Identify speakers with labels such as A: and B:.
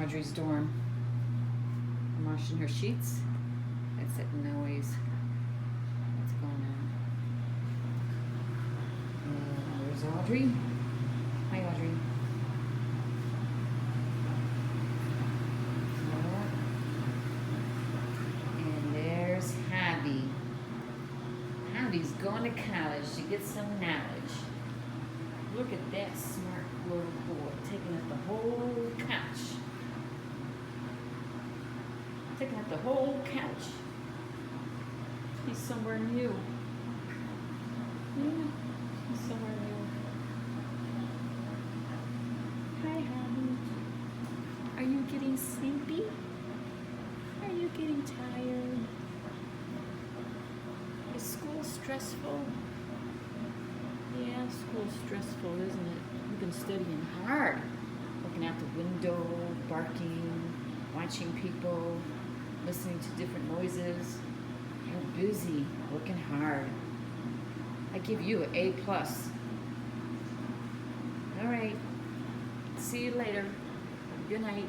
A: Audrey's dorm. I'm washing her sheets. That's that noise. What's going on? There's Audrey. Hi, Audrey. And there's Javi. Javi's going to college to get some knowledge. Look at that smart little boy taking up the whole couch. Taking up the whole couch. He's somewhere new. Yeah, he's somewhere new. Hi, honey. Are you getting sleepy? Are you getting tired? Is school stressful? Yeah, school's stressful, isn't it? You've been studying hard. Looking out the window, barking, watching people, listening to different noises. You're busy, working hard. I give you an A+. All right. See you later. Good night.